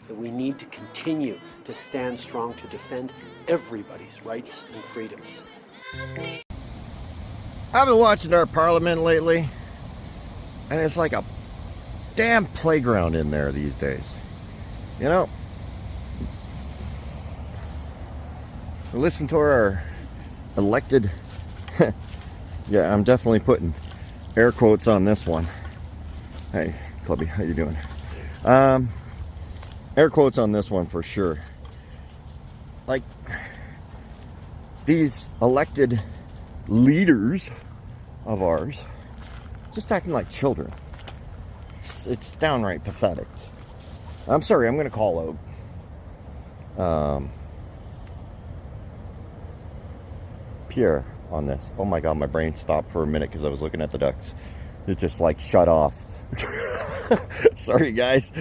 that we need to continue to stand strong to defend everybody's rights and freedoms. I've been watching our parliament lately, and it's like a damn playground in there these days. You know, listen to our elected, yeah, I'm definitely putting air quotes on this one. Hey, Clubby, how you doing? Air quotes on this one for sure. Like, these elected leaders of ours just acting like children. It's downright pathetic. I'm sorry, I'm going to call out Pierre on this. Oh my god, my brain stopped for a minute because I was looking at the ducks. It just like shut off. Sorry guys.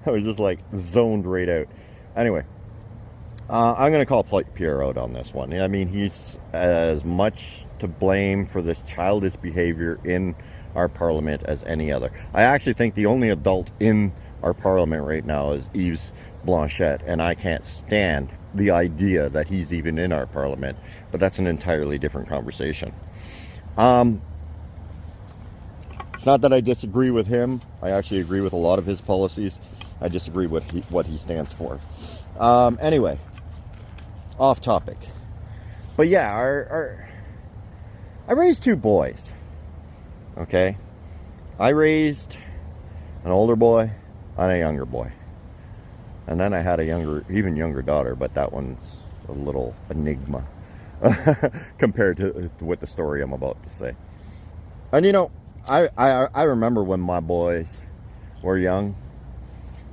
I was just like zoned right out. Anyway, I'm going to call Pierre out on this one. I mean, he's as much to blame for this childish behavior in our parliament as any other. I actually think the only adult in our parliament right now is Yves Blanchet, and I can't stand the idea that he's even in our parliament, but that's an entirely different conversation. It's not that I disagree with him. I actually agree with a lot of his policies. I disagree with what he stands for. Anyway, off topic. But yeah, I raised two boys. Okay? I raised an older boy and a younger boy. And then I had a even younger daughter, but that one's a little enigma compared to what the story I'm about to say. And you know, I remember when my boys were young,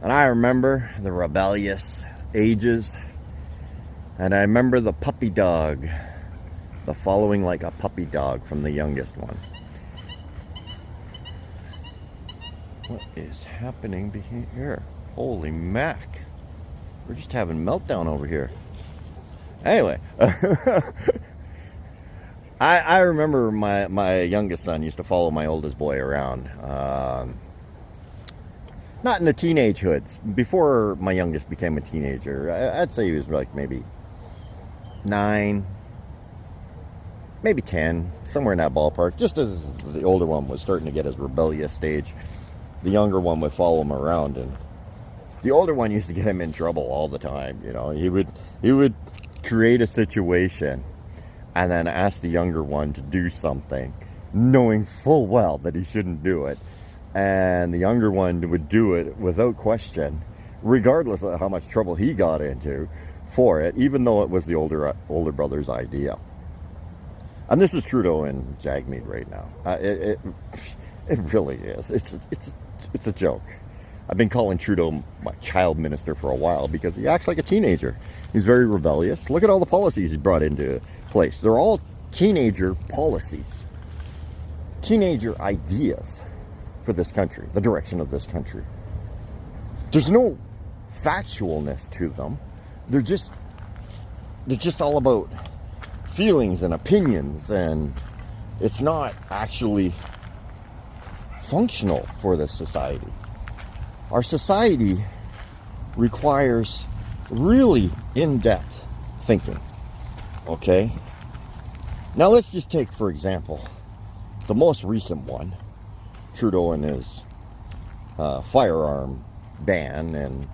and I remember the rebellious ages, and I remember the puppy dog, the following like a puppy dog from the youngest one. What is happening behind here? Holy mac. We're just having a meltdown over here. Anyway. I remember my youngest son used to follow my oldest boy around. Not in the teenage hoods. Before my youngest became a teenager. I'd say he was like maybe 9, maybe 10. Somewhere in that ballpark. Just as the older one was starting to get his rebellious stage. The younger one would follow him around, and the older one used to get him in trouble all the time. You know, he would create a situation and then ask the younger one to do something, knowing full well that he shouldn't do it, and the younger one would do it without question, regardless of how much trouble he got into for it, even though it was the older brother's idea. And this is Trudeau and Jagmeet right now. It really is. It's a joke. I've been calling Trudeau my child minister for a while because he acts like a teenager. He's very rebellious. Look at all the policies he brought into place. They're all teenager policies. Teenager ideas for this country, the direction of this country. There's no factualness to them. They're just all about feelings and opinions, and it's not actually functional for this society. Our society requires really in-depth thinking. Okay? Now let's just take, for example, the most recent one, Trudeau and his firearm ban, and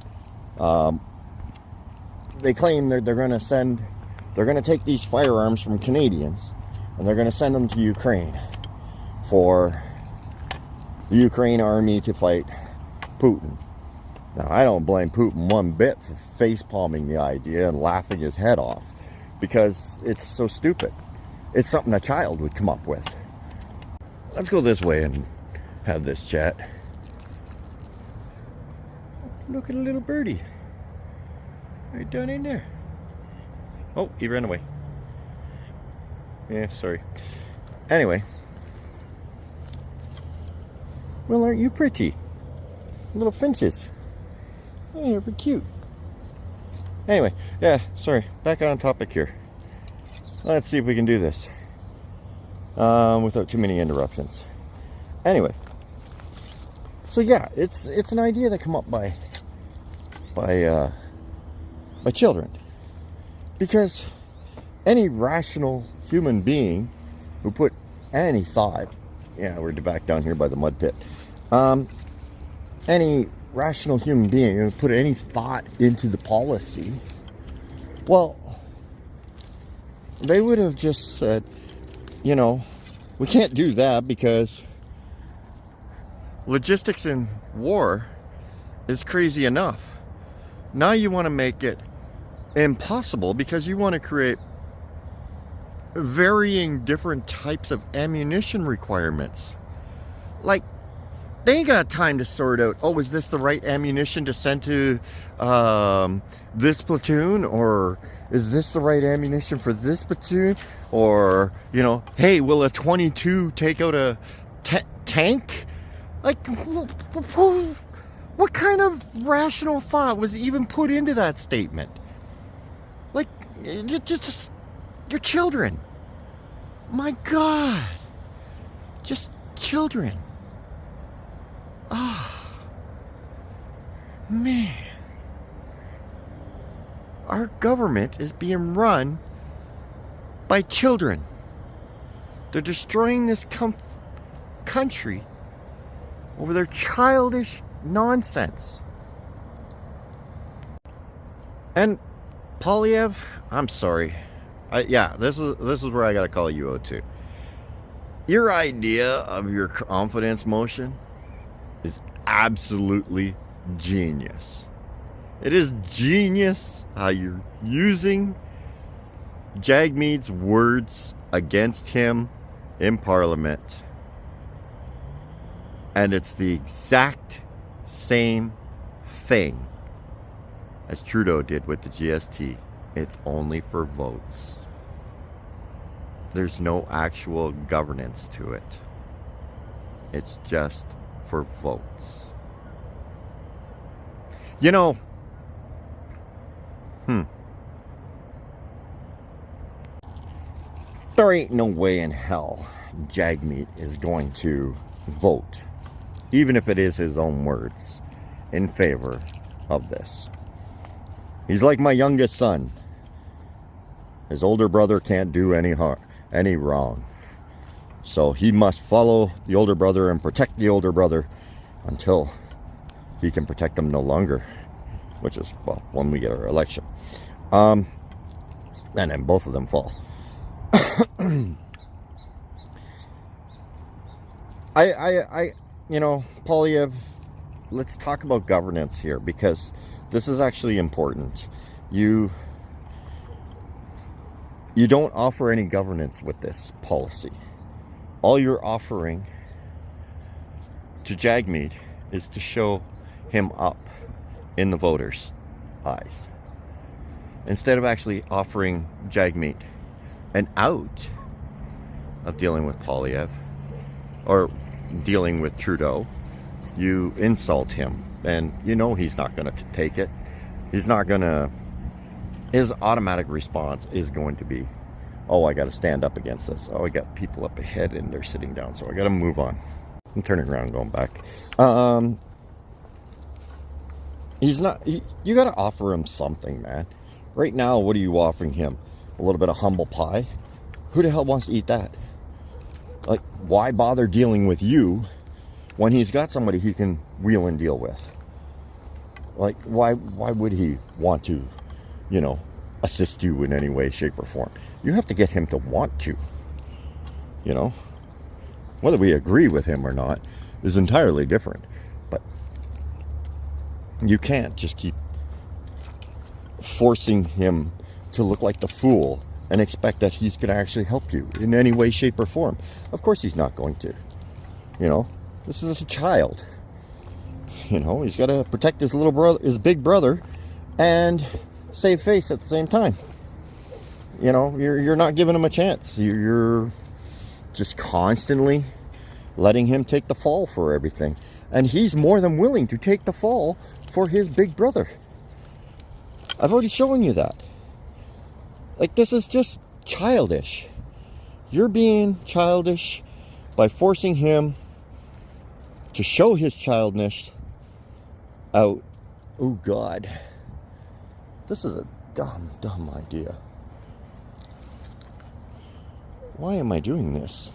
they claim they're going to take these firearms from Canadians, and they're going to send them to Ukraine for the Ukraine army to fight Putin. Now, I don't blame Putin one bit for face-palming the idea and laughing his head off, because it's so stupid. It's something a child would come up with. Let's go this way and have this chat. Look at a little birdie right down in there. Oh, he ran away. Yeah, sorry. Anyway. Well, aren't you pretty? Little finches. Yeah, you're cute. Anyway, yeah, sorry. Back on topic here. Let's see if we can do this without too many interruptions. Anyway, so yeah, it's an idea that came up by by children. Because any rational human being who put any thought, yeah, we're back down here by the mud pit. Any rational human being who put any thought into the policy, well, they would have just said, you know, we can't do that because logistics in war is crazy enough. Now you want to make it impossible because you want to create varying different types of ammunition requirements. Like, they ain't got time to sort out, oh, is this the right ammunition to send to this platoon? Or is this the right ammunition for this platoon? Or, you know, hey, will a 22 take out a tank? Like, what kind of rational thought was even put into that statement? Like, you're children. My God. Just children. Ah. Man. Our government is being run by children. They're destroying this country over their childish nonsense. And Polievre, I'm sorry. Yeah, this is where I gotta call you O2. Your idea of your confidence motion is absolutely genius. It is genius how you're using Jagmeet's words against him in Parliament. And it's the exact same thing as Trudeau did with the GST. It's only for votes. There's no actual governance to it. It's just for votes. You know, there ain't no way in hell Jagmeet is going to vote, even if it is his own words, in favor of this. He's like my youngest son. His older brother can't do any wrong. So he must follow the older brother and protect the older brother until he can protect them no longer. Which is, well, when we get our election. And then both of them fall. You know, Polievre, let's talk about governance here, because this is actually important. You don't offer any governance with this policy. All you're offering to Jagmeet is to show him up in the voters' eyes, instead of actually offering Jagmeet an out of dealing with Polievre or dealing with Trudeau. You insult him, and you know he's not going to take it. He's not going to. His automatic response is going to be, oh, I got to stand up against this. Oh, I got people up ahead and they're sitting down, so I got to move on. I'm turning around and going back. He's not. You got to offer him something, man. Right now, what are you offering him? A little bit of humble pie? Who the hell wants to eat that? Like, why bother dealing with you when he's got somebody he can wheel and deal with? Like, why would he want to, you know, assist you in any way, shape, or form? You have to get him to want to, you know? Whether we agree with him or not is entirely different. But you can't just keep forcing him to look like the fool and expect that he's going to actually help you in any way, shape, or form. Of course he's not going to. You know, this is a child. You know, he's got to protect his little brother, his big brother, and save face at the same time. You know, you're not giving him a chance. You're just constantly letting him take the fall for everything. And he's more than willing to take the fall for his big brother. I've already shown you that. Like, this is just childish. You're being childish by forcing him to show his childness out Oh God, this is a dumb idea. Why am I doing this?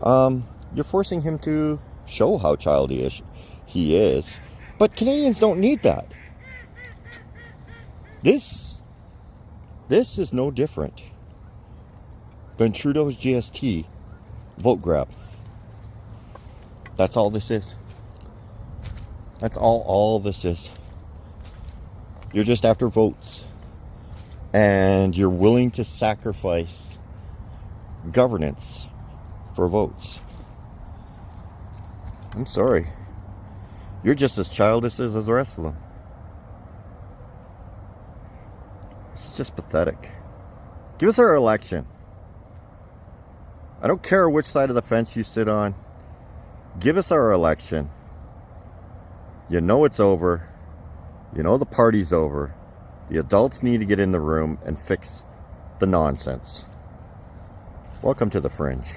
You're forcing him to show how childish he is, but Canadians don't need that. This is no different than Trudeau's GST vote grab. That's all this is. That's all this is. You're just after votes, and you're willing to sacrifice governance for votes. I'm sorry. You're just as childish as the rest of them. This is just pathetic. Give us our election. I don't care which side of the fence you sit on. Give us our election. You know it's over. You know the party's over. The adults need to get in the room and fix the nonsense. Welcome to the Fringe.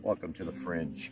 Welcome to the Fringe.